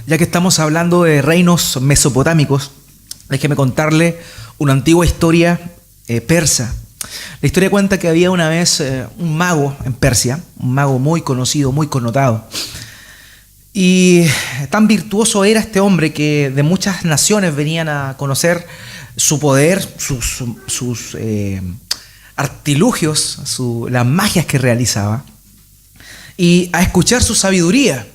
Ya que estamos hablando de reinos mesopotámicos, déjeme contarle una antigua historia persa. La historia cuenta que había una vez un mago en Persia, un mago muy conocido, muy connotado. Y tan virtuoso era este hombre que de muchas naciones venían a conocer su poder, sus artilugios, las magias que realizaba, y a escuchar su sabiduría.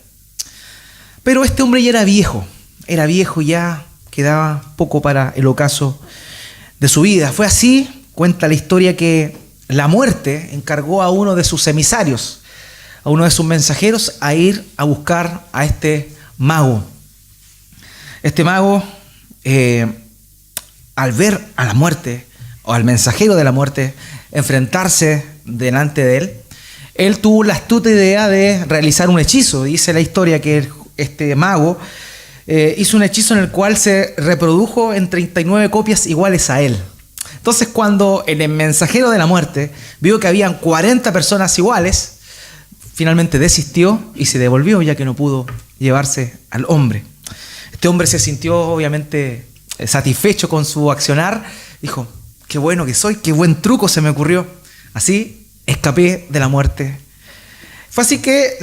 Pero este hombre ya era viejo, ya quedaba poco para el ocaso de su vida. Fue así, cuenta la historia, que la muerte encargó a uno de sus emisarios, a uno de sus mensajeros, a ir a buscar a este mago. Este mago, al ver a la muerte, o al mensajero de la muerte, enfrentarse delante de él tuvo la astuta idea de realizar un hechizo. Dice la historia que este mago hizo un hechizo en el cual se reprodujo en 39 copias iguales a él. Entonces, cuando el mensajero de la muerte vio que habían 40 personas iguales, finalmente desistió y se devolvió, ya que no pudo llevarse al hombre. Este hombre se sintió obviamente satisfecho con su accionar. Dijo: qué bueno que soy, qué buen truco se me ocurrió. Así escapé de la muerte. Fue así que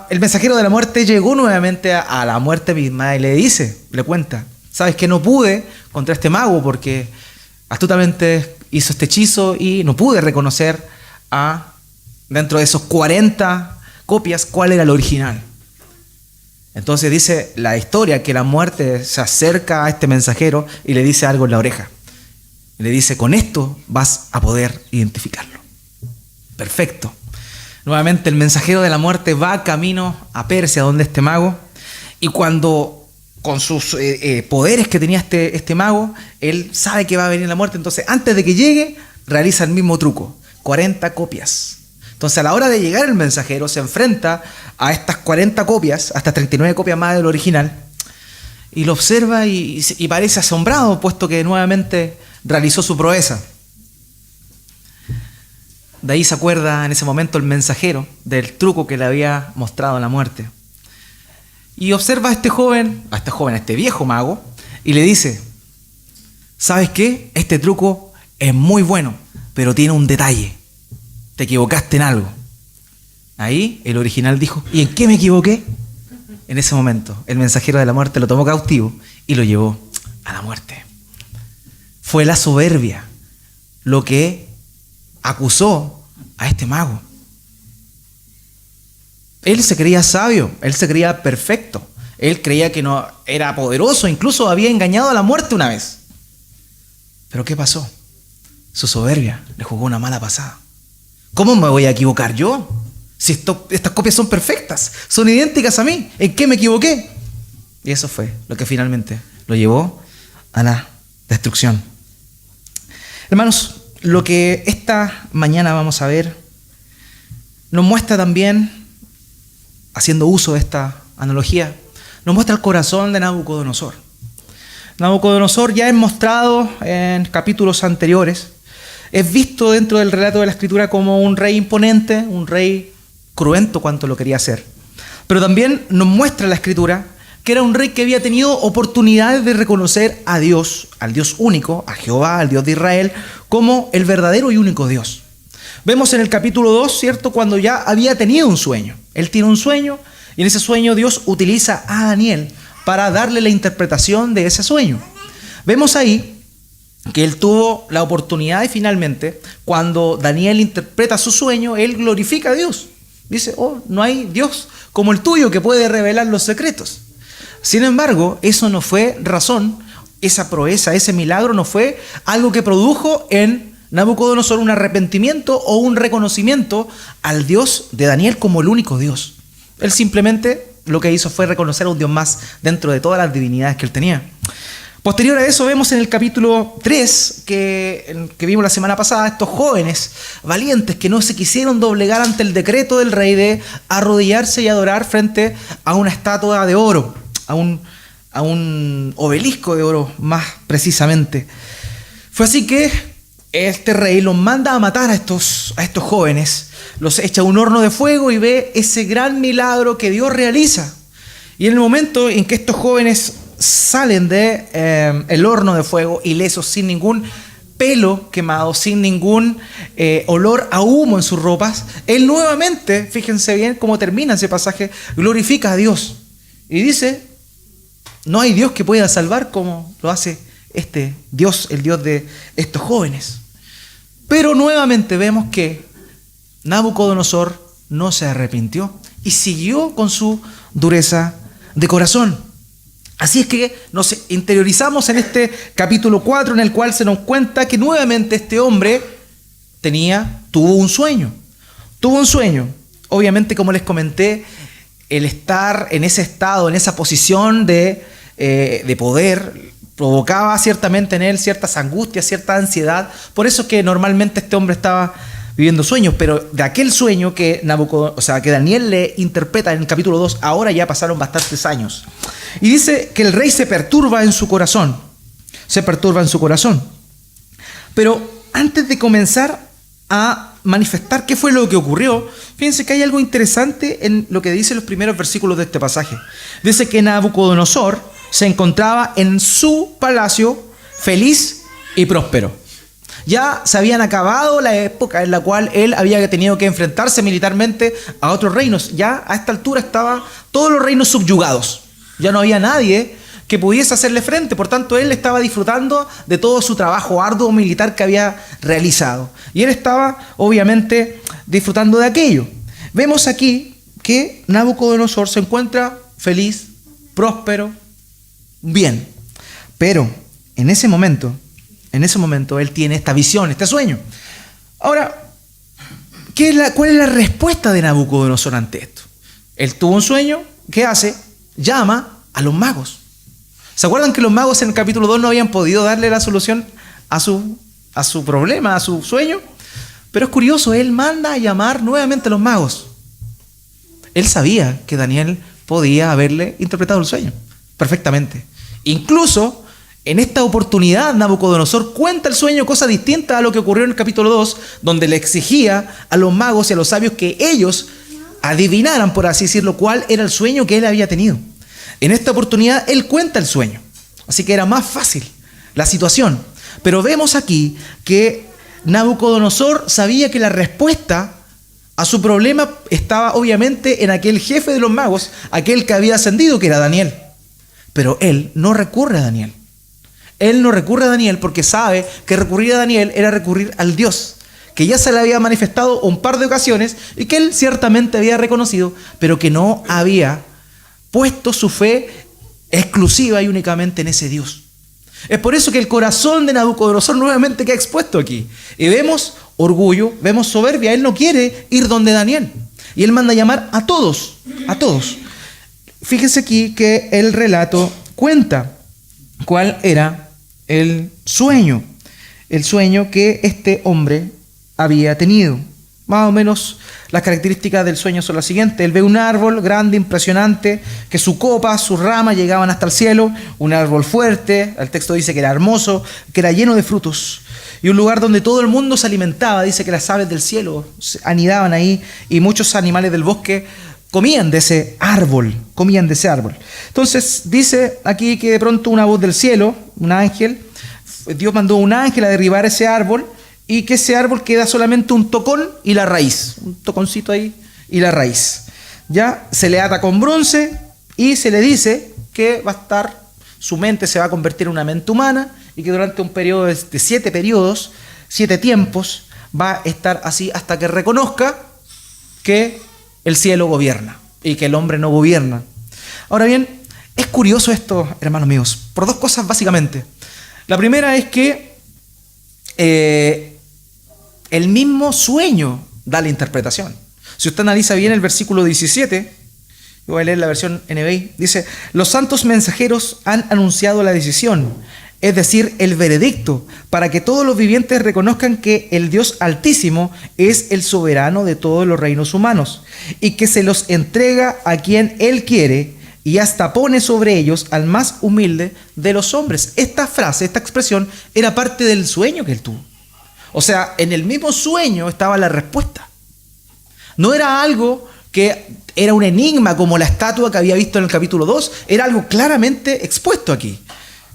el mensajero de la muerte llegó nuevamente a la muerte misma y le cuenta: sabes que no pude contra este mago porque astutamente hizo este hechizo y no pude reconocer dentro de esos 40 copias cuál era el original. Entonces dice la historia que la muerte se acerca a este mensajero y le dice algo en la oreja. Y le dice: con esto vas a poder identificarlo. Perfecto. Nuevamente el mensajero de la muerte va camino a Persia, donde este mago, y cuando con sus poderes que tenía este mago, él sabe que va a venir la muerte. Entonces, antes de que llegue, realiza el mismo truco: 40 copias. Entonces, a la hora de llegar el mensajero, se enfrenta a estas 40 copias, hasta 39 copias más del original, y lo observa y parece asombrado, puesto que nuevamente realizó su proeza. De ahí se acuerda en ese momento el mensajero del truco que le había mostrado la muerte. Y observa a este viejo mago, y le dice: ¿sabes qué? Este truco es muy bueno, pero tiene un detalle. Te equivocaste en algo. Ahí el original dijo: ¿y en qué me equivoqué? En ese momento el mensajero de la muerte lo tomó cautivo y lo llevó a la muerte. Fue la soberbia lo que acusó a este mago. Él se creía sabio, él se creía perfecto, él creía que no era poderoso, incluso había engañado a la muerte una vez. Pero ¿qué pasó? Su soberbia le jugó una mala pasada. ¿Cómo me voy a equivocar yo? Si estas copias son perfectas, son idénticas a mí, ¿en qué me equivoqué? Y eso fue lo que finalmente lo llevó a la destrucción. Hermanos, lo que esta mañana vamos a ver nos muestra también, haciendo uso de esta analogía, nos muestra el corazón de Nabucodonosor. Nabucodonosor ya es mostrado en capítulos anteriores, es visto dentro del relato de la Escritura como un rey imponente, un rey cruento cuanto lo quería hacer. Pero también nos muestra la Escritura que era un rey que había tenido oportunidades de reconocer a Dios, al Dios único, a Jehová, al Dios de Israel, como el verdadero y único Dios. Vemos en el capítulo 2, ¿cierto?, cuando ya había tenido un sueño. Él tiene un sueño y en ese sueño Dios utiliza a Daniel para darle la interpretación de ese sueño. Vemos ahí que él tuvo la oportunidad y finalmente, cuando Daniel interpreta su sueño, él glorifica a Dios. Dice: oh, no hay Dios como el tuyo que puede revelar los secretos. Sin embargo, eso no fue razón, esa proeza, ese milagro no fue algo que produjo en Nabucodonosor un arrepentimiento o un reconocimiento al Dios de Daniel como el único Dios. Él simplemente lo que hizo fue reconocer a un Dios más dentro de todas las divinidades que él tenía. Posterior a eso vemos en el capítulo 3 que vimos la semana pasada, estos jóvenes valientes que no se quisieron doblegar ante el decreto del rey de arrodillarse y adorar frente a una estatua de oro, a un obelisco de oro más precisamente. Fue así que este rey los manda a matar a estos jóvenes, los echa a un horno de fuego y ve ese gran milagro que Dios realiza. Y en el momento en que estos jóvenes salen de el horno de fuego ilesos, sin ningún pelo quemado, sin ningún olor a humo en sus ropas, él nuevamente, fíjense bien cómo termina ese pasaje, glorifica a Dios y dice: no hay Dios que pueda salvar como lo hace este Dios, el Dios de estos jóvenes. Pero nuevamente vemos que Nabucodonosor no se arrepintió y siguió con su dureza de corazón. Así es que nos interiorizamos en este capítulo 4, en el cual se nos cuenta que nuevamente este hombre tuvo un sueño. Tuvo un sueño. Obviamente, como les comenté, el estar en ese estado, en esa posición de poder, provocaba ciertamente en él ciertas angustias, cierta ansiedad. Por eso es que normalmente este hombre estaba viviendo sueños, pero de aquel sueño que que Daniel le interpreta en el capítulo 2, ahora ya pasaron bastantes años. Y dice que el rey se perturba en su corazón. Se perturba en su corazón. Pero antes de comenzar a manifestar qué fue lo que ocurrió, fíjense que hay algo interesante en lo que dicen los primeros versículos de este pasaje. Dice que Nabucodonosor se encontraba en su palacio feliz y próspero. Ya se habían acabado la época en la cual él había tenido que enfrentarse militarmente a otros reinos. Ya a esta altura estaban todos los reinos subyugados. Ya no había nadie que pudiese hacerle frente. Por tanto, él estaba disfrutando de todo su trabajo arduo militar que había realizado. Y él estaba, obviamente, disfrutando de aquello. Vemos aquí que Nabucodonosor se encuentra feliz, próspero, bien. Pero en ese momento él tiene esta visión, este sueño. Ahora, ¿cuál es la respuesta de Nabucodonosor ante esto? Él tuvo un sueño, ¿qué hace? Llama a los magos. ¿Se acuerdan que los magos en el capítulo 2 no habían podido darle la solución a su problema, a su sueño? Pero es curioso, él manda a llamar nuevamente a los magos. Él sabía que Daniel podía haberle interpretado el sueño perfectamente. Incluso en esta oportunidad Nabucodonosor cuenta el sueño, cosa distinta a lo que ocurrió en el capítulo 2, donde le exigía a los magos y a los sabios que ellos adivinaran, por así decirlo, cuál era el sueño que él había tenido. En esta oportunidad él cuenta el sueño, así que era más fácil la situación. Pero vemos aquí que Nabucodonosor sabía que la respuesta a su problema estaba obviamente en aquel jefe de los magos, aquel que había ascendido, que era Daniel. Pero él no recurre a Daniel. Él no recurre a Daniel porque sabe que recurrir a Daniel era recurrir al Dios, que ya se le había manifestado un par de ocasiones y que él ciertamente había reconocido, pero que no había puesto su fe exclusiva y únicamente en ese Dios. Es por eso que el corazón de Nabucodonosor nuevamente queda expuesto aquí. Y vemos orgullo, vemos soberbia. Él no quiere ir donde Daniel. Y él manda a llamar a todos, a todos. Fíjese aquí que el relato cuenta cuál era el sueño que este hombre había tenido. Más o menos las características del sueño son las siguientes. Él ve un árbol grande, impresionante, que su copa, sus ramas llegaban hasta el cielo, un árbol fuerte, el texto dice que era hermoso, que era lleno de frutos, y un lugar donde todo el mundo se alimentaba. Dice que las aves del cielo anidaban ahí y muchos animales del bosque comían de ese árbol. Entonces dice aquí que de pronto una voz del cielo, un ángel, Dios mandó un ángel a derribar ese árbol, y que ese árbol queda solamente un tocón y la raíz, un toconcito ahí y la raíz. Ya se le ata con bronce y se le dice que su mente se va a convertir en una mente humana y que durante un periodo de 7 tiempos, va a estar así hasta que reconozca que el cielo gobierna y que el hombre no gobierna. Ahora bien, es curioso esto, hermanos míos, por dos cosas básicamente. La primera es que el mismo sueño da la interpretación. Si usted analiza bien el versículo 17, yo voy a leer la versión NBI, dice: los santos mensajeros han anunciado la decisión, es decir, el veredicto, para que todos los vivientes reconozcan que el Dios Altísimo es el soberano de todos los reinos humanos, y que se los entrega a quien Él quiere, y hasta pone sobre ellos al más humilde de los hombres. Esta frase, esta expresión, era parte del sueño que él tuvo. O sea, en el mismo sueño estaba la respuesta. No era algo que era un enigma como la estatua que había visto en el capítulo 2, era algo claramente expuesto aquí.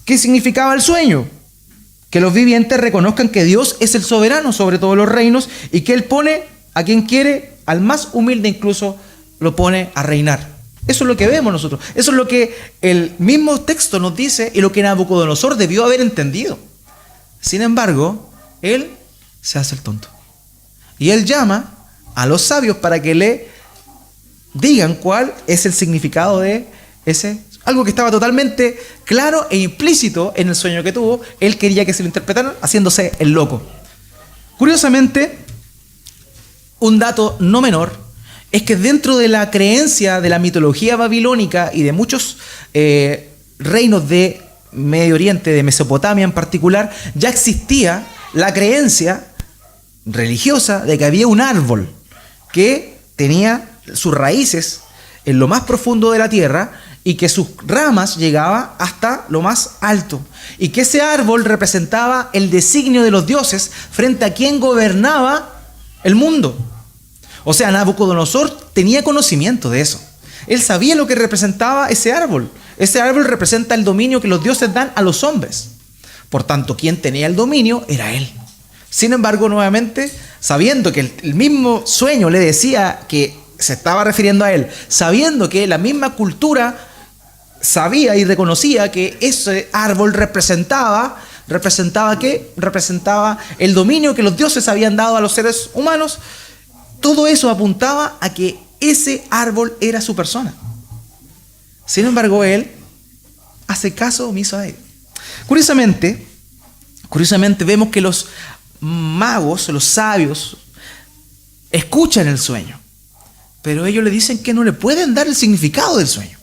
¿Qué significaba el sueño? Que los vivientes reconozcan que Dios es el soberano sobre todos los reinos y que Él pone a quien quiere, al más humilde incluso, lo pone a reinar. Eso es lo que vemos nosotros. Eso es lo que el mismo texto nos dice y lo que Nabucodonosor debió haber entendido. Sin embargo, él se hace el tonto. Y él llama a los sabios para que le digan cuál es el significado de ese. Algo que estaba totalmente claro e implícito en el sueño que tuvo. Él quería que se lo interpretaran haciéndose el loco. Curiosamente, un dato no menor es que dentro de la creencia de la mitología babilónica y de muchos reinos de Medio Oriente, de Mesopotamia en particular, ya existía la creencia religiosa de que había un árbol que tenía sus raíces en lo más profundo de la tierra y que sus ramas llegaban hasta lo más alto, y que ese árbol representaba el designio de los dioses frente a quien gobernaba el mundo. O sea, Nabucodonosor tenía conocimiento de eso. Él sabía lo que representaba ese árbol. Ese árbol representa el dominio que los dioses dan a los hombres. Por tanto, quien tenía el dominio era él. Sin embargo, nuevamente, sabiendo que el mismo sueño le decía que se estaba refiriendo a él, sabiendo que la misma cultura sabía y reconocía que ese árbol ¿representaba qué? Representaba el dominio que los dioses habían dado a los seres humanos. Todo eso apuntaba a que ese árbol era su persona. Sin embargo, él hace caso omiso a él. Curiosamente vemos que los magos, los sabios, escuchan el sueño, pero ellos le dicen que no le pueden dar el significado del sueño.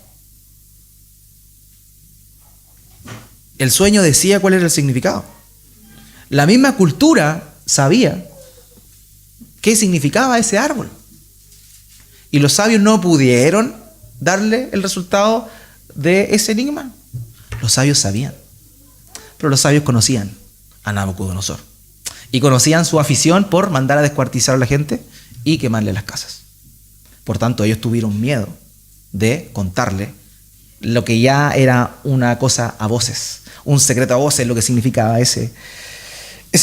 El sueño decía cuál era el significado. La misma cultura sabía qué significaba ese árbol. Y los sabios no pudieron darle el resultado de ese enigma. Los sabios sabían. Pero los sabios conocían a Nabucodonosor. Y conocían su afición por mandar a descuartizar a la gente y quemarle las casas. Por tanto, ellos tuvieron miedo de contarle lo que ya era una cosa a voces, un secreto a voces, lo que significaba ese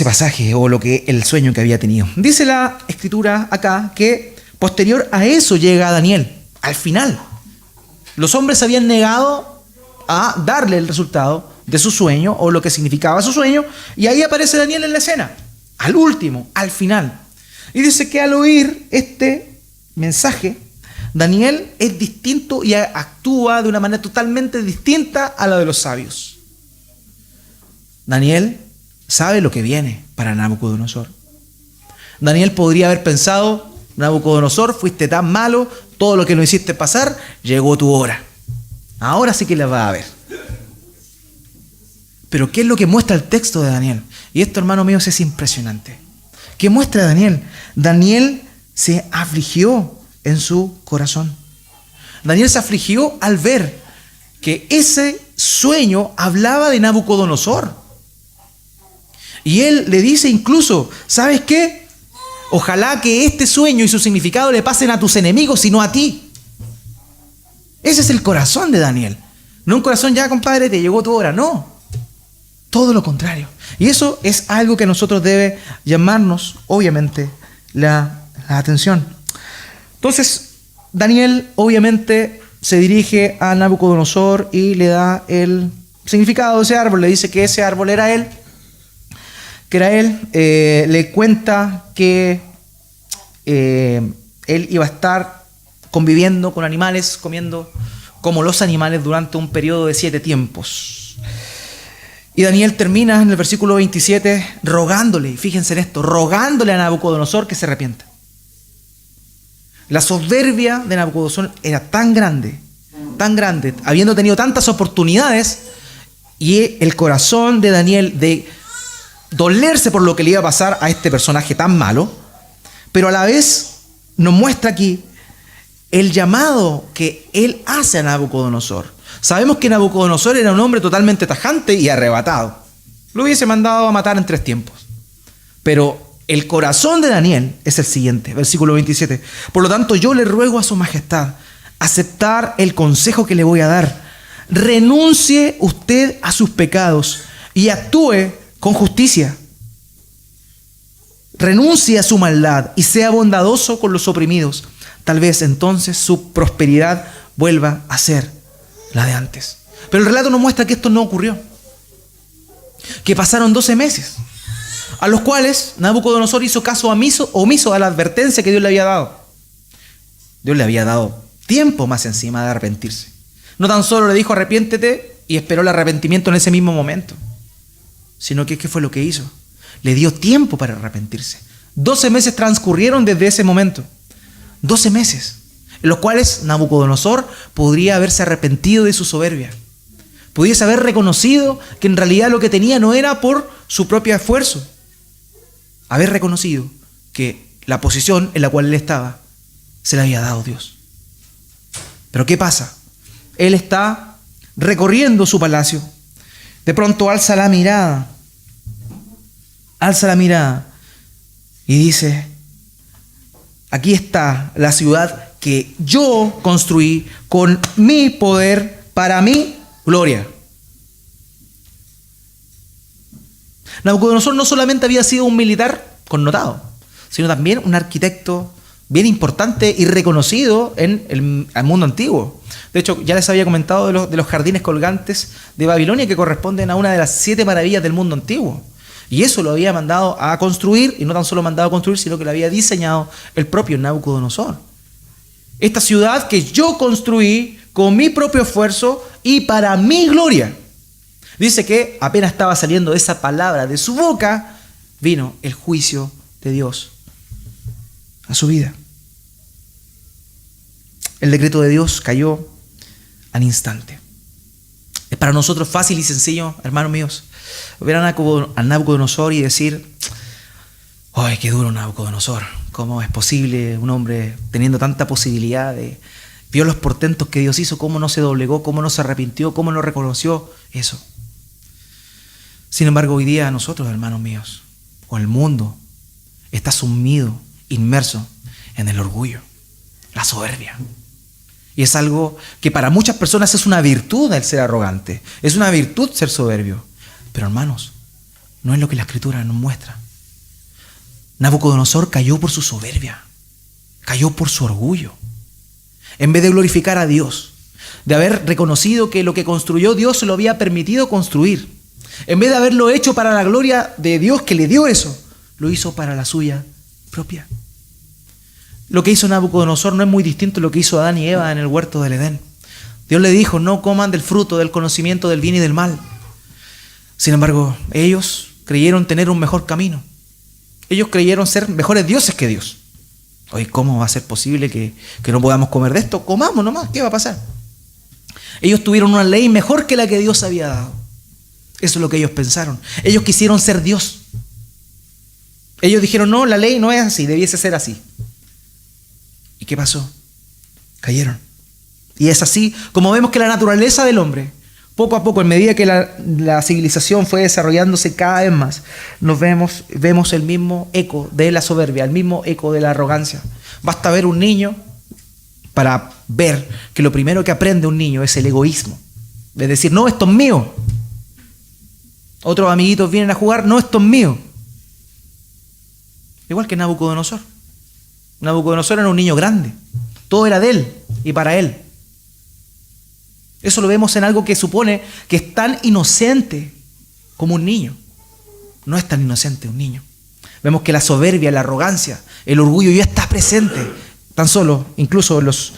pasaje o el sueño que había tenido. Dice la escritura acá que posterior a eso llega Daniel, al final. Los hombres habían negado a darle el resultado de su sueño o lo que significaba su sueño, y ahí aparece Daniel en la escena, al último, al final. Y dice que al oír este mensaje, Daniel es distinto y actúa de una manera totalmente distinta a la de los sabios. Daniel sabe lo que viene para Nabucodonosor. Daniel podría haber pensado: Nabucodonosor, fuiste tan malo, todo lo que nos hiciste pasar, llegó tu hora. Ahora sí que la vas a ver. Pero ¿qué es lo que muestra el texto de Daniel? Y esto, hermano mío, es impresionante. ¿Qué muestra Daniel? Daniel se afligió en su corazón. Daniel se afligió al ver que ese sueño hablaba de Nabucodonosor. Y él le dice incluso: ¿sabes qué? Ojalá que este sueño y su significado le pasen a tus enemigos y no a ti. Ese es el corazón de Daniel. No un corazón: ya, compadre, te llegó tu hora. No, todo lo contrario. Y eso es algo que a nosotros debe llamarnos, obviamente, la atención. Entonces, Daniel obviamente se dirige a Nabucodonosor y le da el significado de ese árbol. Le dice que ese árbol era él, le cuenta que él iba a estar conviviendo con animales, comiendo como los animales durante un periodo de 7 tiempos. Y Daniel termina en el versículo 27 rogándole, fíjense en esto, rogándole a Nabucodonosor que se arrepienta. La soberbia de Nabucodonosor era tan grande, habiendo tenido tantas oportunidades, y el corazón de Daniel de dolerse por lo que le iba a pasar a este personaje tan malo, pero a la vez nos muestra aquí el llamado que él hace a Nabucodonosor. Sabemos que Nabucodonosor era un hombre totalmente tajante y arrebatado. Lo hubiese mandado a matar en 3 tiempos. Pero el corazón de Daniel es el siguiente, versículo 27. Por lo tanto, yo le ruego a su majestad aceptar el consejo que le voy a dar. Renuncie usted a sus pecados y actúe con justicia. Renuncie a su maldad y sea bondadoso con los oprimidos. Tal vez entonces su prosperidad vuelva a ser la de antes. Pero el relato nos muestra que esto no ocurrió. Que pasaron 12 meses, a los cuales Nabucodonosor hizo caso omiso a la advertencia que Dios le había dado. Dios le había dado tiempo más encima de arrepentirse. No tan solo le dijo arrepiéntete y esperó el arrepentimiento en ese mismo momento, sino que ¿qué fue lo que hizo? Le dio tiempo para arrepentirse. 12 meses transcurrieron desde ese momento. 12 meses, en los cuales Nabucodonosor podría haberse arrepentido de su soberbia. Pudiese haber reconocido que en realidad lo que tenía no era por su propio esfuerzo. Haber reconocido que la posición en la cual él estaba se la había dado Dios. Pero ¿qué pasa? Él está recorriendo su palacio. De pronto alza la mirada y dice: aquí está la ciudad que yo construí con mi poder para mi gloria. Nabucodonosor no solamente había sido un militar connotado, sino también un arquitecto bien importante y reconocido en el mundo antiguo. De hecho, ya les había comentado de los jardines colgantes de Babilonia, que corresponden a una de las 7 maravillas del mundo antiguo. Y eso lo había mandado a construir, y no tan solo mandado a construir, sino que lo había diseñado el propio Nabucodonosor. Esta ciudad que yo construí con mi propio esfuerzo y para mi gloria. Dice que apenas estaba saliendo esa palabra de su boca, vino el juicio de Dios a su vida. El decreto de Dios cayó al instante. Es para nosotros fácil y sencillo, hermanos míos, ver a Nabucodonosor y decir: ¡ay, qué duro Nabucodonosor! ¿Cómo es posible un hombre teniendo tanta posibilidad de... Vio los portentos que Dios hizo, cómo no se doblegó, cómo no se arrepintió, cómo no reconoció eso? Sin embargo, hoy día nosotros, hermanos míos, o el mundo, está sumido, inmerso en el orgullo, la soberbia. Y es algo que para muchas personas es una virtud el ser arrogante, es una virtud ser soberbio. Pero hermanos, no es lo que la Escritura nos muestra. Nabucodonosor cayó por su soberbia, cayó por su orgullo. En vez de glorificar a Dios, de haber reconocido que lo que construyó Dios se lo había permitido construir, en vez de haberlo hecho para la gloria de Dios que le dio eso, lo hizo para la suya propia. Lo que hizo Nabucodonosor no es muy distinto a lo que hizo Adán y Eva en el huerto del Edén. Dios le dijo: no coman del fruto del conocimiento del bien y del mal. Sin embargo, ellos creyeron tener un mejor camino. Ellos creyeron ser mejores dioses que Dios. Oye, ¿cómo va a ser posible que no podamos comer de esto? Comamos nomás, ¿qué va a pasar? Ellos tuvieron una ley mejor que la que Dios había dado. Eso es lo que ellos pensaron. Ellos quisieron ser Dios. Ellos dijeron: no, la ley no es así, debiese ser así. ¿Y qué pasó? Cayeron. Y es así como vemos que la naturaleza del hombre, poco a poco, en medida que la civilización fue desarrollándose cada vez más, vemos el mismo eco de la soberbia, el mismo eco de la arrogancia. Basta ver un niño para ver que lo primero que aprende un niño es el egoísmo. Es decir: no, esto es mío. Otros amiguitos vienen a jugar: no, esto es mío. Igual que Nabucodonosor. Nabucodonosor era un niño grande. Todo era de él y para él. Eso lo vemos en algo que supone que es tan inocente como un niño. No es tan inocente un niño. Vemos que la soberbia, la arrogancia, el orgullo ya está presente, tan solo, incluso en los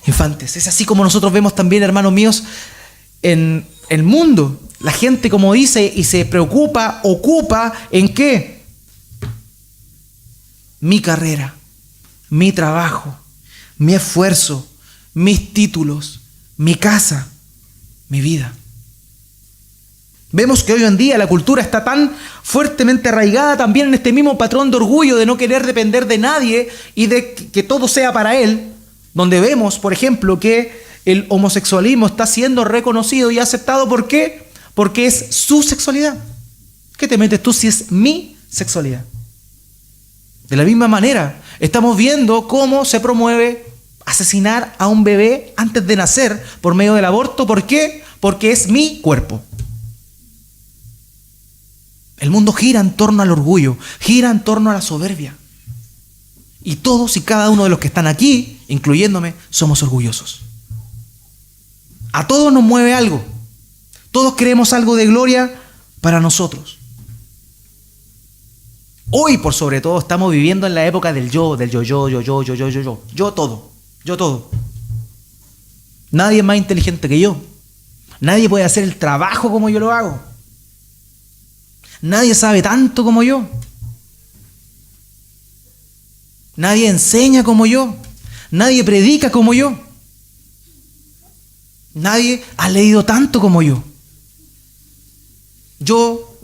infantes. Es así como nosotros vemos también, hermanos míos, en el mundo. La gente, como dice, y se preocupa, ocupa, ¿en qué? Mi carrera, mi trabajo, mi esfuerzo, mis títulos, mi casa, mi vida. Vemos que hoy en día la cultura está tan fuertemente arraigada también en este mismo patrón de orgullo, de no querer depender de nadie y de que todo sea para él, donde vemos, por ejemplo, que el homosexualismo está siendo reconocido y aceptado. ¿Por qué? Porque es su sexualidad. ¿Qué te metes tú si es mi sexualidad? De la misma manera, estamos viendo cómo se promueve asesinar a un bebé antes de nacer por medio del aborto. ¿Por qué? Porque es mi cuerpo. El mundo gira en torno al orgullo, gira en torno a la soberbia. Y todos y cada uno de los que están aquí, incluyéndome, somos orgullosos. A todos nos mueve algo. Todos queremos algo de gloria para nosotros. Hoy, por sobre todo, estamos viviendo en la época del yo, yo todo. Nadie es más inteligente que yo. Nadie puede hacer el trabajo como yo lo hago. Nadie sabe tanto como yo. Nadie enseña como yo. Nadie predica como yo. Nadie ha leído tanto como yo. Yo.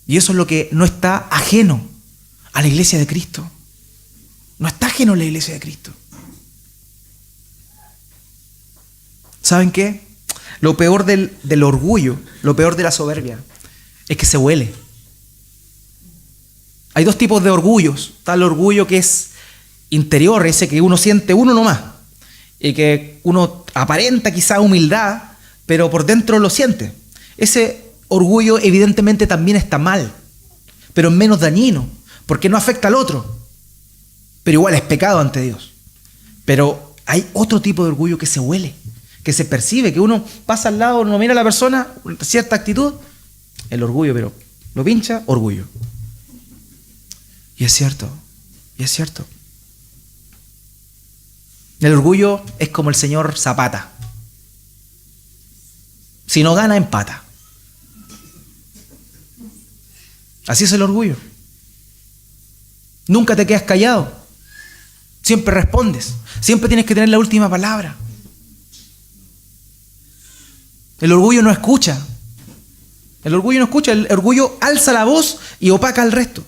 Y eso es lo que no está ajeno a la iglesia de Cristo. No está ajeno a la iglesia de Cristo. ¿Saben qué? Lo peor del orgullo, lo peor de la soberbia, es que se huele. Hay dos tipos de orgullos. Está el orgullo que es interior, ese que uno siente uno nomás, y que uno aparenta quizá humildad, pero por dentro lo siente. Ese orgullo evidentemente también está mal, pero es menos dañino, porque no afecta al otro, pero igual es pecado ante Dios. Pero hay otro tipo de orgullo que se huele, que se percibe, que uno pasa al lado, uno mira a la persona, cierta actitud, el orgullo, pero lo pincha, orgullo. Y es cierto. El orgullo es como el señor Zapata. Si no gana, empata. Así es el orgullo. Nunca te quedas callado. Siempre respondes. Siempre tienes que tener la última palabra. El orgullo no escucha. El orgullo alza la voz y opaca al resto.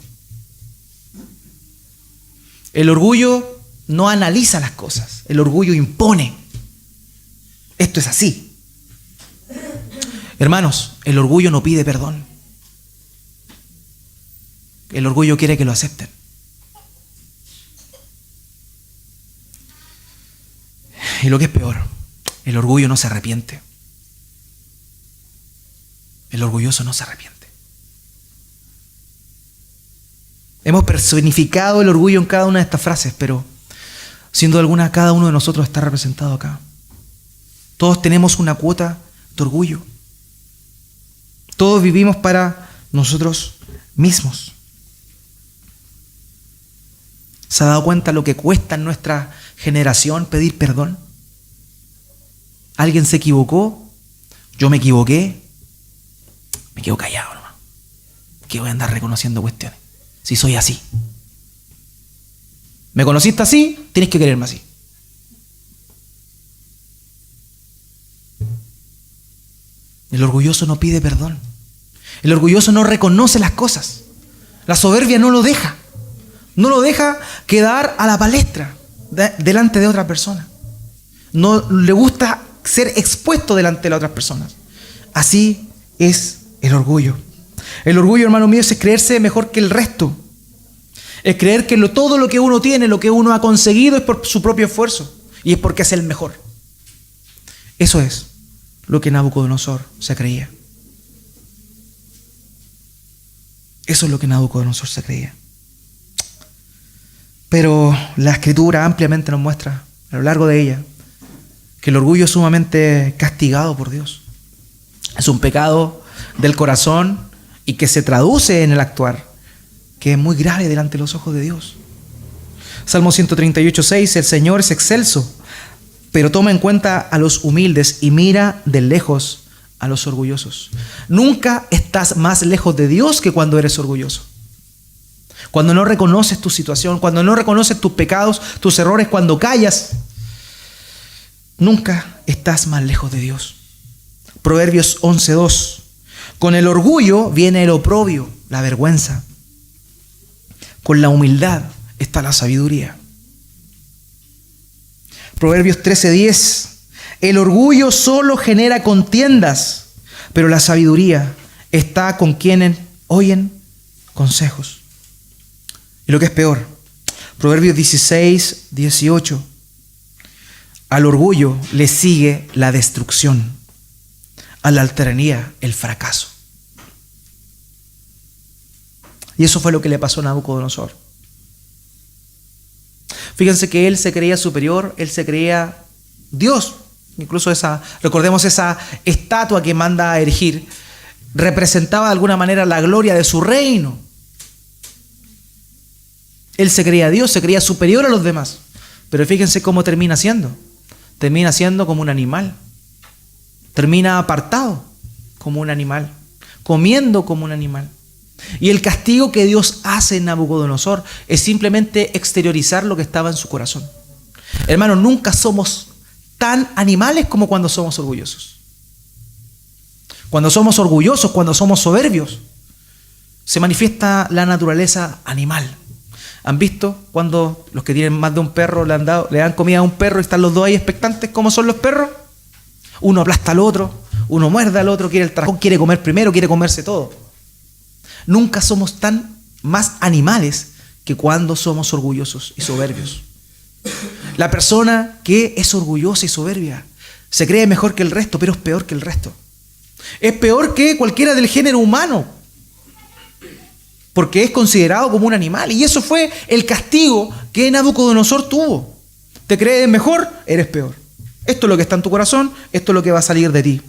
El orgullo no analiza las cosas. El orgullo impone. Esto es así. Hermanos, el orgullo no pide perdón. El orgullo quiere que lo acepten. Y lo que es peor, el orgullo no se arrepiente. El orgulloso no se arrepiente. Hemos personificado el orgullo en cada una de estas frases, pero sin duda alguna cada uno de nosotros está representado acá. Todos tenemos una cuota de orgullo. Todos vivimos para nosotros mismos. ¿Se ha dado cuenta lo que cuesta en nuestra generación pedir perdón? ¿Alguien se equivocó? Yo me equivoqué. Me quedo callado nomás. ¿Qué voy a andar reconociendo cuestiones? Si soy así. ¿Me conociste así? Tienes que quererme así. El orgulloso no pide perdón. El orgulloso no reconoce las cosas. La soberbia no lo deja. No lo deja quedar a la palestra delante de otra persona. No le gusta ser expuesto delante de las otras personas. Así es el orgullo. El orgullo, hermano mío, es creerse mejor que el resto. Es creer que todo lo que uno tiene, lo que uno ha conseguido es por su propio esfuerzo y es porque es el mejor. Eso es lo que Nabucodonosor se creía. Eso es lo que Nabucodonosor se creía. Pero la Escritura ampliamente nos muestra a lo largo de ella que el orgullo es sumamente castigado por Dios. Es un pecado del corazón y que se traduce en el actuar, que es muy grave delante de los ojos de Dios. Salmo 138:6, el Señor es excelso, pero toma en cuenta a los humildes y mira de lejos a los orgullosos. Nunca estás más lejos de Dios que cuando eres orgulloso. Cuando no reconoces tu situación, cuando no reconoces tus pecados, tus errores, cuando callas, nunca estás más lejos de Dios. Proverbios 11:2. Con el orgullo viene el oprobio, la vergüenza. Con la humildad está la sabiduría. Proverbios 13:10. El orgullo solo genera contiendas, pero la sabiduría está con quienes oyen consejos. Y lo que es peor, Proverbios 16, 18. Al orgullo le sigue la destrucción, a la altanería el fracaso. Y eso fue lo que le pasó a Nabucodonosor. Fíjense que él se creía superior, él se creía Dios. Incluso recordemos esa estatua que manda a erigir, representaba de alguna manera la gloria de su reino. Él se creía Dios, se creía superior a los demás. Pero fíjense cómo termina siendo. Termina siendo como un animal. Termina apartado como un animal, comiendo como un animal. Y el castigo que Dios hace en Nabucodonosor es simplemente exteriorizar lo que estaba en su corazón. Hermanos, nunca somos tan animales como cuando somos orgullosos. Cuando somos orgullosos, cuando somos soberbios, se manifiesta la naturaleza animal. ¿Han visto cuando los que tienen más de un perro le dan comida a un perro y están los dos ahí expectantes? ¿Cómo son los perros? Uno aplasta al otro, uno muerde al otro, quiere el trajón, quiere comer primero, quiere comerse todo. Nunca somos tan más animales que cuando somos orgullosos y soberbios. La persona que es orgullosa y soberbia se cree mejor que el resto, pero es peor que el resto. Es peor que cualquiera del género humano, porque es considerado como un animal. Y eso fue el castigo que Nabucodonosor tuvo. Te crees mejor, eres peor. Esto es lo que está en tu corazón, esto es lo que va a salir de ti.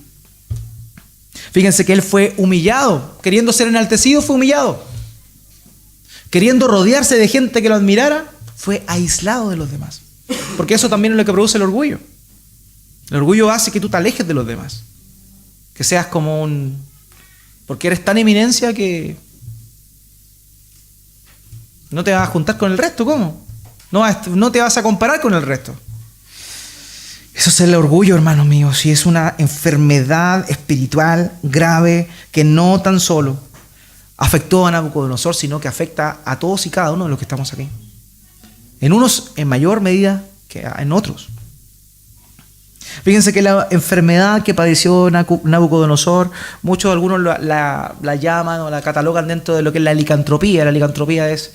Fíjense que él fue humillado. Queriendo ser enaltecido, fue humillado. Queriendo rodearse de gente que lo admirara, fue aislado de los demás. Porque eso también es lo que produce el orgullo. El orgullo hace que tú te alejes de los demás. Que seas como un... Porque eres tan eminencia que no te vas a juntar con el resto. ¿Cómo? No te vas a comparar con el resto. Eso es el orgullo, hermanos míos, y es una enfermedad espiritual grave que no tan solo afectó a Nabucodonosor, sino que afecta a todos y cada uno de los que estamos aquí. En unos en mayor medida que en otros. Fíjense que la enfermedad que padeció Nabucodonosor, algunos la llaman o la catalogan dentro de lo que es la licantropía. La licantropía es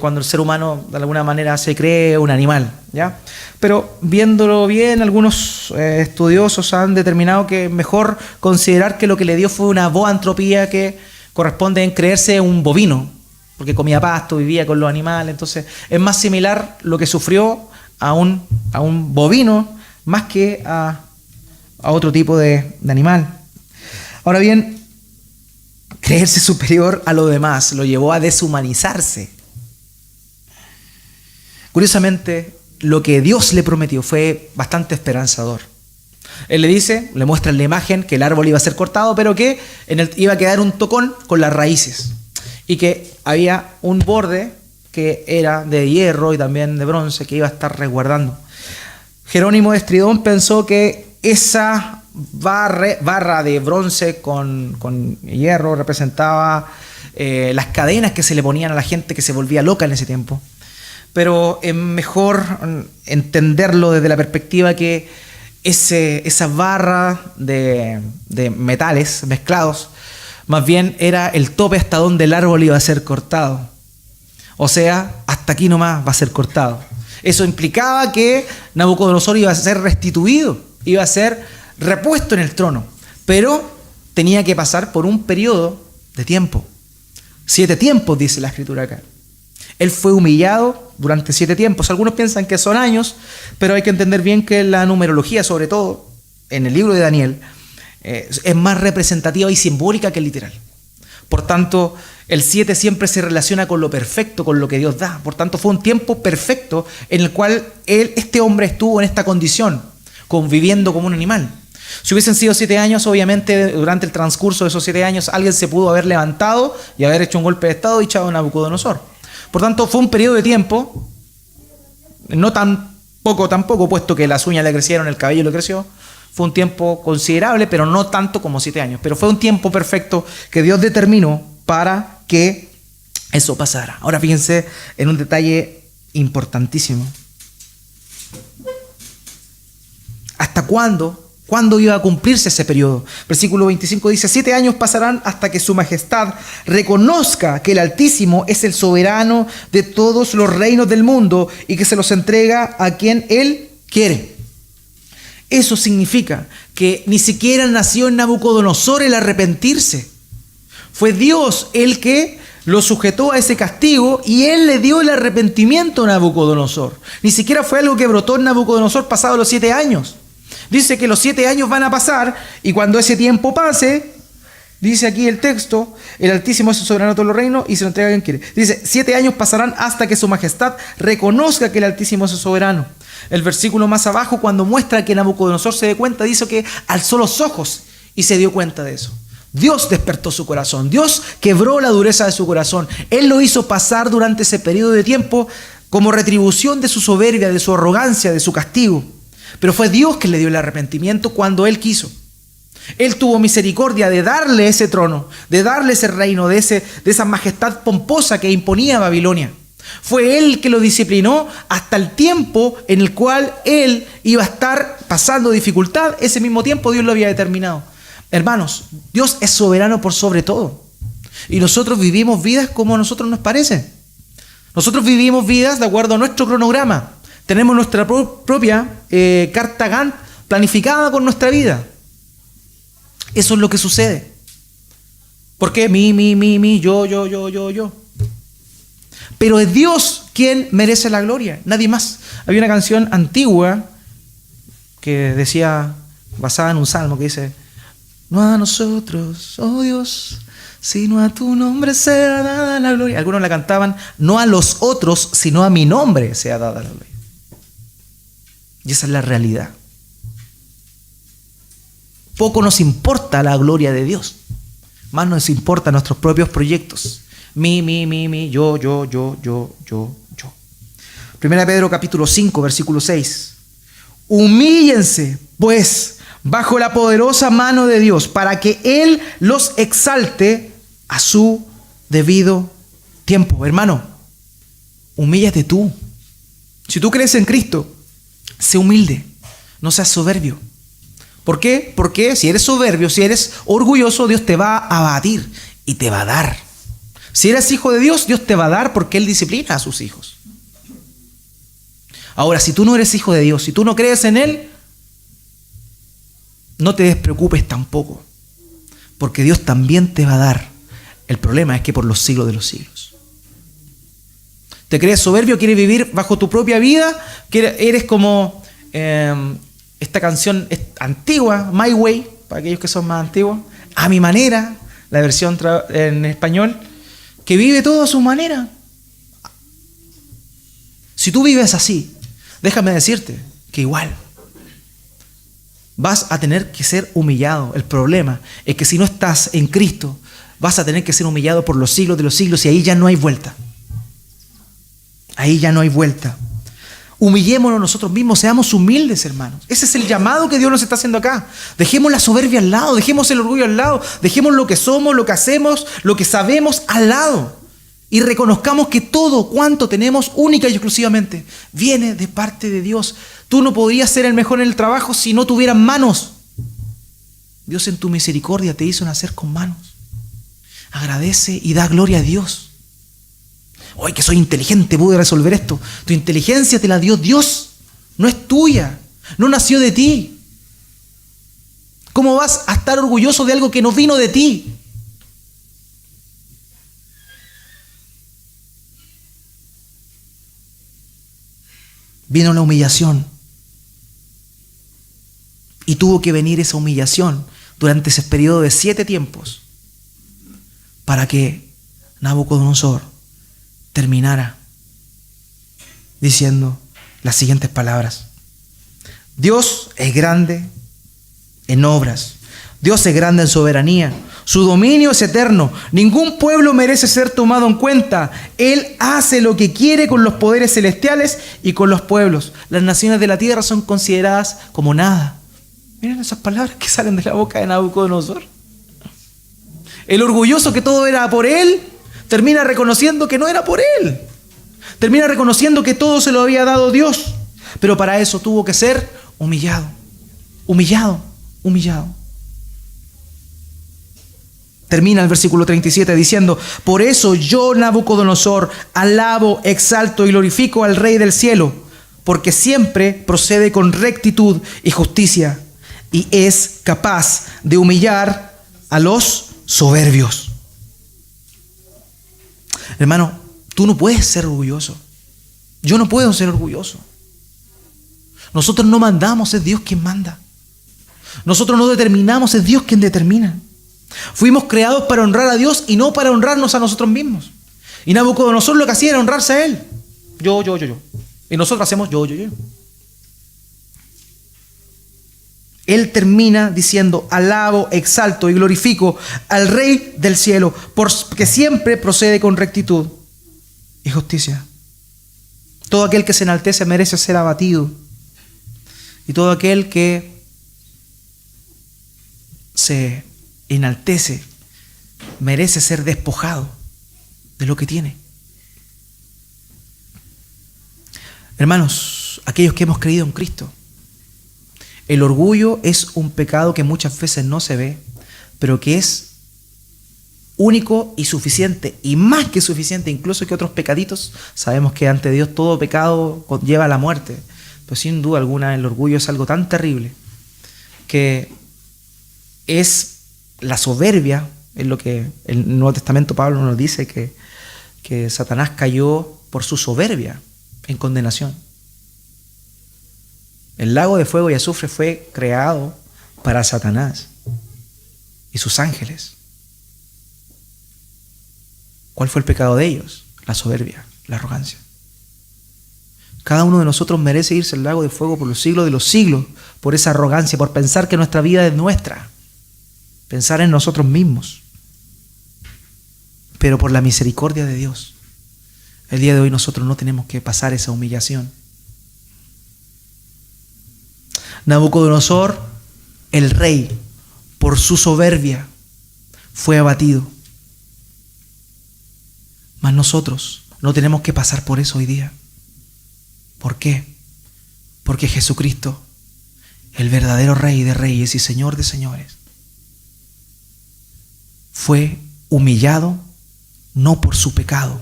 cuando el ser humano de alguna manera se cree un animal, ¿ya? Pero viéndolo bien, algunos estudiosos han determinado que es mejor considerar que lo que le dio fue una boantropía, que corresponde en creerse un bovino, porque comía pasto, vivía con los animales. Entonces es más similar lo que sufrió a un bovino más que a otro tipo de animal. Ahora bien, creerse superior a lo demás lo llevó a deshumanizarse. Curiosamente, lo que Dios le prometió fue bastante esperanzador. Él le muestra en la imagen que el árbol iba a ser cortado, pero que iba a quedar un tocón con las raíces. Y que había un borde que era de hierro y también de bronce que iba a estar resguardando. Jerónimo de Estridón pensó que esa barra de bronce con hierro representaba las cadenas que se le ponían a la gente que se volvía loca en ese tiempo. Pero es mejor entenderlo desde la perspectiva que esa barra de metales mezclados más bien era el tope hasta donde el árbol iba a ser cortado. O sea, hasta aquí nomás va a ser cortado. Eso implicaba que Nabucodonosor iba a ser restituido, iba a ser repuesto en el trono, pero tenía que pasar por un periodo de tiempo. 7 tiempos, dice la escritura acá. Él fue humillado durante 7 tiempos. Algunos piensan que son años, pero hay que entender bien que la numerología, sobre todo en el libro de Daniel, es más representativa y simbólica que literal. Por tanto, el 7 siempre se relaciona con lo perfecto, con lo que Dios da. Por tanto, fue un tiempo perfecto en el cual este hombre estuvo en esta condición, conviviendo como un animal. Si hubiesen sido 7 años, obviamente, durante el transcurso de esos 7 años, alguien se pudo haber levantado y haber hecho un golpe de estado y echado a Nabucodonosor. Por tanto, fue un periodo de tiempo, no tan poco tampoco, puesto que las uñas le crecieron, el cabello le creció. Fue un tiempo considerable, pero no tanto como 7 años. Pero fue un tiempo perfecto que Dios determinó para que eso pasara. Ahora fíjense en un detalle importantísimo. ¿Hasta cuándo ¿Cuándo iba a cumplirse ese periodo? Versículo 25 dice, 7 años pasarán hasta que su majestad reconozca que el Altísimo es el soberano de todos los reinos del mundo y que se los entrega a quien Él quiere. Eso significa que ni siquiera nació en Nabucodonosor el arrepentirse. Fue Dios el que lo sujetó a ese castigo y Él le dio el arrepentimiento a Nabucodonosor. Ni siquiera fue algo que brotó en Nabucodonosor pasado los 7 años. Dice que los 7 años van a pasar y cuando ese tiempo pase, dice aquí el texto, el Altísimo es el soberano de todos los reinos y se lo entrega a quien quiere. Dice, 7 años pasarán hasta que su majestad reconozca que el Altísimo es el soberano. El versículo más abajo, cuando muestra que Nabucodonosor se dé cuenta, dice que alzó los ojos y se dio cuenta de eso. Dios despertó su corazón, Dios quebró la dureza de su corazón. Él lo hizo pasar durante ese periodo de tiempo como retribución de su soberbia, de su arrogancia, de su castigo. Pero fue Dios que le dio el arrepentimiento cuando Él quiso. Él tuvo misericordia de darle ese trono, de darle ese reino, de esa majestad pomposa que imponía Babilonia. Fue Él que lo disciplinó hasta el tiempo en el cual Él iba a estar pasando dificultad. Ese mismo tiempo Dios lo había determinado. Hermanos, Dios es soberano por sobre todo. Y nosotros vivimos vidas como a nosotros nos parece. Nosotros vivimos vidas de acuerdo a nuestro cronograma. Tenemos nuestra propia carta Gantt planificada con nuestra vida. Eso es lo que sucede. ¿Por qué? Mi, yo. Pero es Dios quien merece la gloria, nadie más. Había una canción antigua que decía, basada en un salmo, que dice, no a nosotros, oh Dios, sino a tu nombre sea dada la gloria. Algunos la cantaban, no a los otros, sino a mi nombre sea dada la gloria. Y esa es la realidad. Poco nos importa la gloria de Dios, más nos importan nuestros propios proyectos. Mi, yo. Primera Pedro capítulo 5, versículo 6. Humíllense, pues, bajo la poderosa mano de Dios, para que Él los exalte a su debido tiempo. Hermano, humíllate tú. Si tú crees en Cristo, sé humilde, no seas soberbio. ¿Por qué? Porque si eres soberbio, si eres orgulloso, Dios te va a abatir y te va a dar. Si eres hijo de Dios, Dios te va a dar porque Él disciplina a sus hijos. Ahora, si tú no eres hijo de Dios, si tú no crees en Él, no te despreocupes tampoco, porque Dios también te va a dar. El problema es que por los siglos de los siglos. ¿Te crees soberbio? ¿Quieres vivir bajo tu propia vida? ¿Eres como esta canción antigua, My Way, para aquellos que son más antiguos? A mi manera, la versión en español, que vive todo a su manera. Si tú vives así, déjame decirte que igual vas a tener que ser humillado. El problema es que si no estás en Cristo, vas a tener que ser humillado por los siglos de los siglos y ahí ya no hay vuelta. Ahí ya no hay vuelta. Humillémonos nosotros mismos, seamos humildes, hermanos. Ese es el llamado que Dios nos está haciendo acá. Dejemos la soberbia al lado, dejemos el orgullo al lado, dejemos lo que somos, lo que hacemos, lo que sabemos al lado. Y reconozcamos que todo cuanto tenemos única y exclusivamente viene de parte de Dios. Tú no podrías ser el mejor en el trabajo si no tuvieras manos. Dios en tu misericordia te hizo nacer con manos. Agradece y da gloria a Dios. Hoy que soy inteligente, pude resolver esto. Tu inteligencia te la dio Dios, no es tuya, no nació de ti. ¿Cómo vas a estar orgulloso de algo que no vino de ti? Vino la humillación. Y tuvo que venir esa humillación durante ese periodo de 7 tiempos para que Nabucodonosor terminara diciendo las siguientes palabras. Dios es grande en obras. Dios es grande en soberanía. Su dominio es eterno. Ningún pueblo merece ser tomado en cuenta. Él hace lo que quiere con los poderes celestiales y con los pueblos. Las naciones de la tierra son consideradas como nada. Miren esas palabras que salen de la boca de Nabucodonosor. El orgulloso que todo era por él, termina reconociendo que no era por él. Termina reconociendo que todo se lo había dado Dios. Pero para eso tuvo que ser humillado. Humillado. humillado. Termina el versículo 37 diciendo: por eso yo, Nabucodonosor, alabo, exalto y glorifico al Rey del cielo, porque siempre procede con rectitud y justicia, y es capaz de humillar a los soberbios. Hermano, tú no puedes ser orgulloso. Yo no puedo ser orgulloso. Nosotros no mandamos, es Dios quien manda. Nosotros no determinamos, es Dios quien determina. Fuimos creados para honrar a Dios y no para honrarnos a nosotros mismos. Y Nabucodonosor lo que hacía era honrarse a él. Yo. Y nosotros hacemos yo. Él termina diciendo: alabo, exalto y glorifico al Rey del cielo, porque siempre procede con rectitud y justicia. Todo aquel que se enaltece merece ser abatido. Y todo aquel que se enaltece merece ser despojado de lo que tiene. Hermanos, aquellos que hemos creído en Cristo, el orgullo es un pecado que muchas veces no se ve, pero que es único y suficiente, y más que suficiente, incluso que otros pecaditos. Sabemos que ante Dios todo pecado lleva a la muerte, pero sin duda alguna el orgullo es algo tan terrible que es la soberbia. Es lo que el Nuevo Testamento Pablo nos dice, que Satanás cayó por su soberbia en condenación. El lago de fuego y azufre fue creado para Satanás y sus ángeles. ¿Cuál fue el pecado de ellos? La soberbia, la arrogancia. Cada uno de nosotros merece irse al lago de fuego por los siglos de los siglos, por esa arrogancia, por pensar que nuestra vida es nuestra, pensar en nosotros mismos. Pero por la misericordia de Dios, el día de hoy nosotros no tenemos que pasar esa humillación. Nabucodonosor, el rey, por su soberbia, fue abatido. Mas nosotros no tenemos que pasar por eso hoy día. ¿Por qué? Porque Jesucristo, el verdadero Rey de reyes y Señor de señores, fue humillado no por su pecado,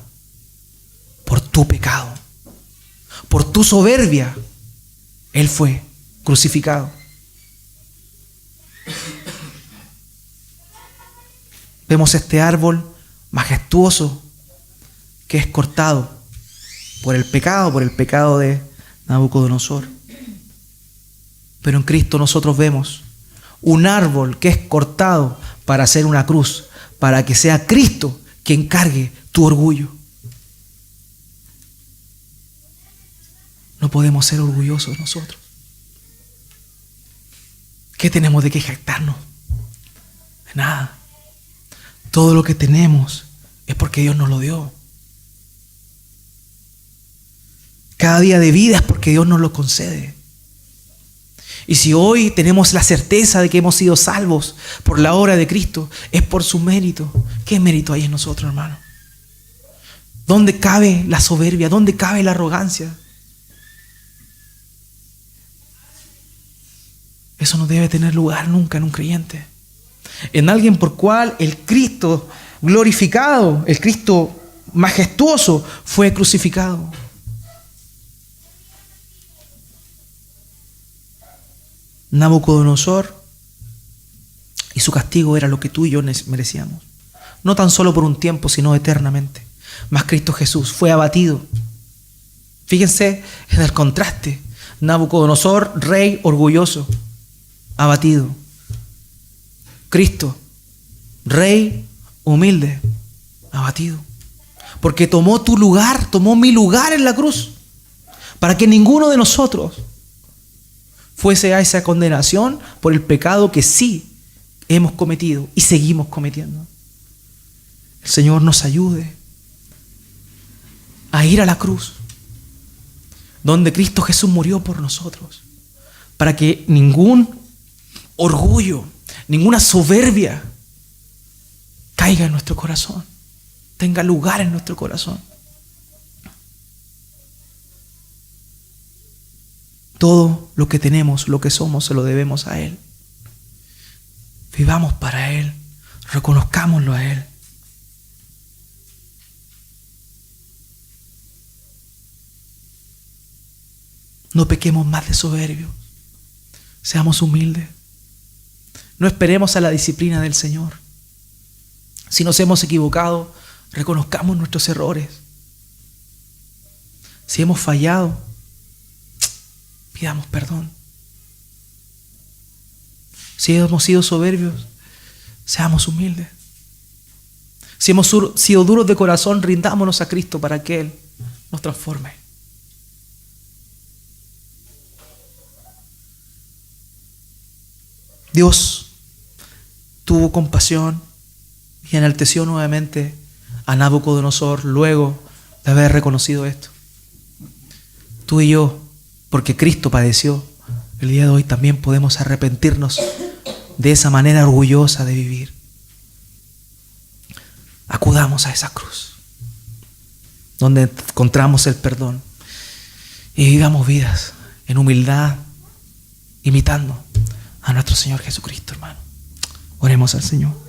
por tu pecado, por tu soberbia. Él fue crucificado. Vemos este árbol majestuoso que es cortado por el pecado de Nabucodonosor. Pero en Cristo nosotros vemos un árbol que es cortado para hacer una cruz, para que sea Cristo quien cargue tu orgullo. No podemos ser orgullosos nosotros. ¿Qué tenemos de qué jactarnos? De nada. Todo lo que tenemos es porque Dios nos lo dio. Cada día de vida es porque Dios nos lo concede. Y si hoy tenemos la certeza de que hemos sido salvos por la obra de Cristo, es por su mérito. ¿Qué mérito hay en nosotros, hermano? ¿Dónde cabe la soberbia? ¿Dónde cabe la arrogancia? Eso no debe tener lugar nunca en un creyente. En alguien por cual el Cristo glorificado, el Cristo majestuoso, fue crucificado. Nabucodonosor y su castigo era lo que tú y yo merecíamos. No tan solo por un tiempo, sino eternamente. Mas Cristo Jesús fue abatido. Fíjense en el contraste. Nabucodonosor, rey orgulloso, abatido. Cristo, rey humilde, abatido. Porque tomó tu lugar, tomó mi lugar en la cruz, para que ninguno de nosotros fuese a esa condenación por el pecado que sí hemos cometido y seguimos cometiendo. El Señor nos ayude a ir a la cruz, donde Cristo Jesús murió por nosotros, para que ningún orgullo, ninguna soberbia caiga en nuestro corazón, tenga lugar en nuestro corazón. Todo lo que tenemos, lo que somos, se lo debemos a Él. Vivamos para Él. Reconozcámoslo a Él. No pequemos más de soberbios. Seamos humildes. No esperemos a la disciplina del Señor. Si nos hemos equivocado, reconozcamos nuestros errores. Si hemos fallado, pidamos perdón. Si hemos sido soberbios, seamos humildes. Si hemos sido duros de corazón, rindámonos a Cristo para que Él nos transforme. Dios tuvo compasión y enalteció nuevamente a Nabucodonosor luego de haber reconocido esto. Tú y yo, porque Cristo padeció, el día de hoy también podemos arrepentirnos de esa manera orgullosa de vivir. Acudamos a esa cruz, donde encontramos el perdón, y vivamos vidas en humildad, imitando a nuestro Señor Jesucristo, hermano. Oremos al Señor.